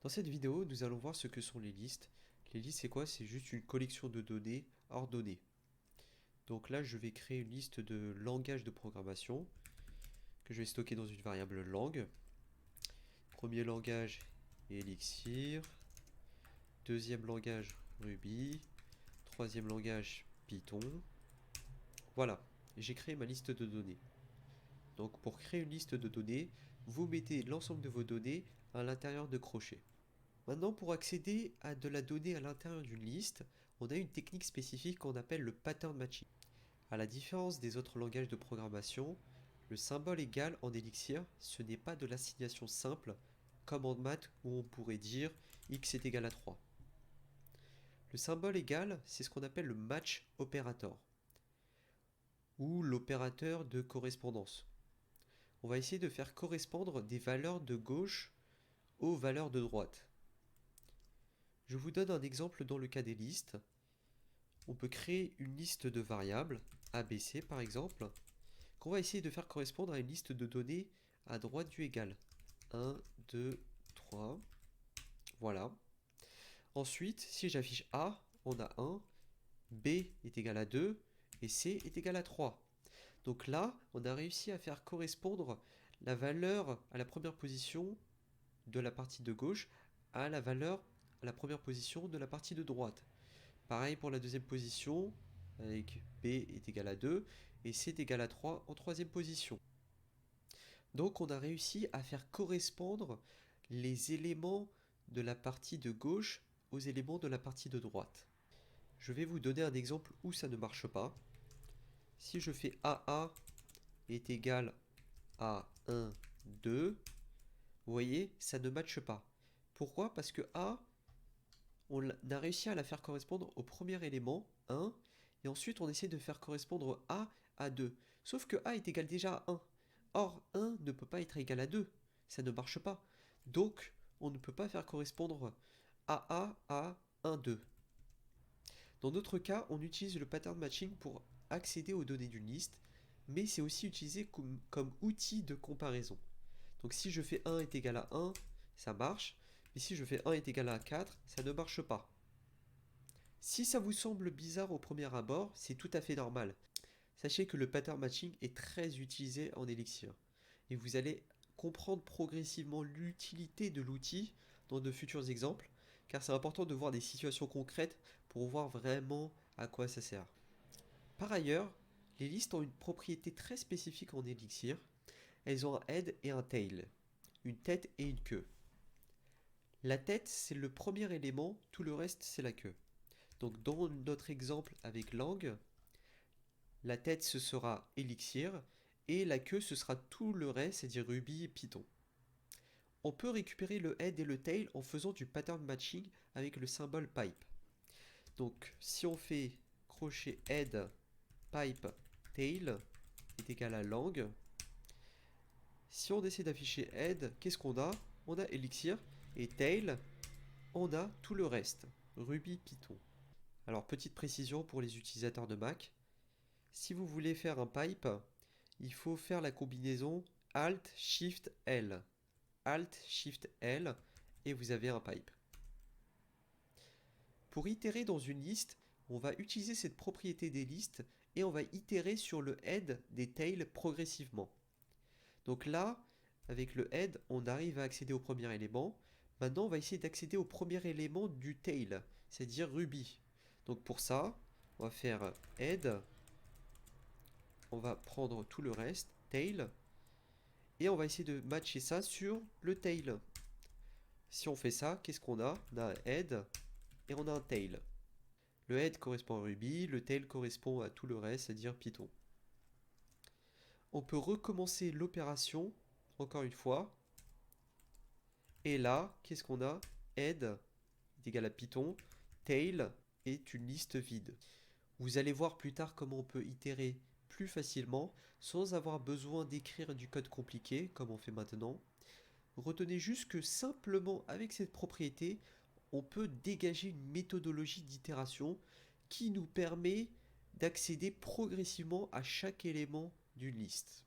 Dans cette vidéo, nous allons voir ce que sont les listes. Les listes, c'est quoi? C'est juste une collection de données ordonnées. Donc là, je vais créer une liste de langages de programmation que je vais stocker dans une variable langue. Premier langage, Elixir. Deuxième langage, Ruby. Troisième langage, Python. Voilà, j'ai créé ma liste de données. Donc pour créer une liste de données, vous mettez l'ensemble de vos données à l'intérieur de crochets. Maintenant, pour accéder à de la donnée à l'intérieur d'une liste, on a une technique spécifique qu'on appelle le pattern matching. À la différence des autres langages de programmation, le symbole égal en Elixir, ce n'est pas de l'assignation simple, comme en maths où on pourrait dire x est égal à 3. Le symbole égal, c'est ce qu'on appelle le match operator, ou l'opérateur de correspondance. On va essayer de faire correspondre des valeurs de gauche aux valeurs de droite. Je vous donne un exemple dans le cas des listes. On peut créer une liste de variables, ABC par exemple, qu'on va essayer de faire correspondre à une liste de données à droite du égal. 1, 2, 3. Voilà. Ensuite, si j'affiche A, on a 1, B est égal à 2 et C est égal à 3. Donc là, on a réussi à faire correspondre la valeur à la première position de la partie de gauche à la valeur à la première position de la partie de droite. Pareil pour la deuxième position, avec B est égal à 2 et C est égal à 3 en troisième position. Donc on a réussi à faire correspondre les éléments de la partie de gauche aux éléments de la partie de droite. Je vais vous donner un exemple où ça ne marche pas. Si je fais AA est égal à 1, 2, vous voyez, ça ne matche pas. Pourquoi? Parce que A, on a réussi à la faire correspondre au premier élément, 1, et ensuite on essaie de faire correspondre A à 2. Sauf que A est égal déjà à 1. Or, 1 ne peut pas être égal à 2. Ça ne marche pas. Donc, on ne peut pas faire correspondre AA à 1, 2. Dans notre cas, on utilise le pattern matching pour accéder aux données d'une liste, mais c'est aussi utilisé comme outil de comparaison. Donc si je fais 1 est égal à 1, ça marche, mais si je fais 1 est égal à 4, ça ne marche pas. Si ça vous semble bizarre au premier abord, c'est tout à fait normal. Sachez que le pattern matching est très utilisé en Elixir, et vous allez comprendre progressivement l'utilité de l'outil dans de futurs exemples, car c'est important de voir des situations concrètes pour voir vraiment à quoi ça sert. Par ailleurs, les listes ont une propriété très spécifique en Elixir. Elles ont un head et un tail, une tête et une queue. La tête, c'est le premier élément, tout le reste, c'est la queue. Donc dans notre exemple avec langue, la tête, ce sera Elixir, et la queue, ce sera tout le reste, c'est-à-dire Ruby et Python. On peut récupérer le head et le tail en faisant du pattern matching avec le symbole pipe. Donc si on fait crochet head, pipe, tail est égal à langue. Si on essaie d'afficher head, qu'est-ce qu'on a? On a Elixir, et tail, on a tout le reste, Ruby, Python. Alors petite précision pour les utilisateurs de Mac, si vous voulez faire un pipe, il faut faire la combinaison Alt Shift L. Alt Shift L et vous avez un pipe. Pour itérer dans une liste, on va utiliser cette propriété des listes et on va itérer sur le head des tails progressivement. Donc là, avec le head, on arrive à accéder au premier élément. Maintenant, on va essayer d'accéder au premier élément du tail, c'est-à-dire Ruby. Donc pour ça, on va faire head, on va prendre tout le reste, tail, et on va essayer de matcher ça sur le tail. Si on fait ça, qu'est-ce qu'on a? On a un head et on a un tail. Le head correspond à Ruby, le tail correspond à tout le reste, c'est-à-dire Python. On peut recommencer l'opération, encore une fois, et là, qu'est-ce qu'on a? Head est égal à Python, tail est une liste vide. Vous allez voir plus tard comment on peut itérer plus facilement sans avoir besoin d'écrire du code compliqué comme on fait maintenant. Retenez juste que simplement avec cette propriété, on peut dégager une méthodologie d'itération qui nous permet d'accéder progressivement à chaque élément d'une liste.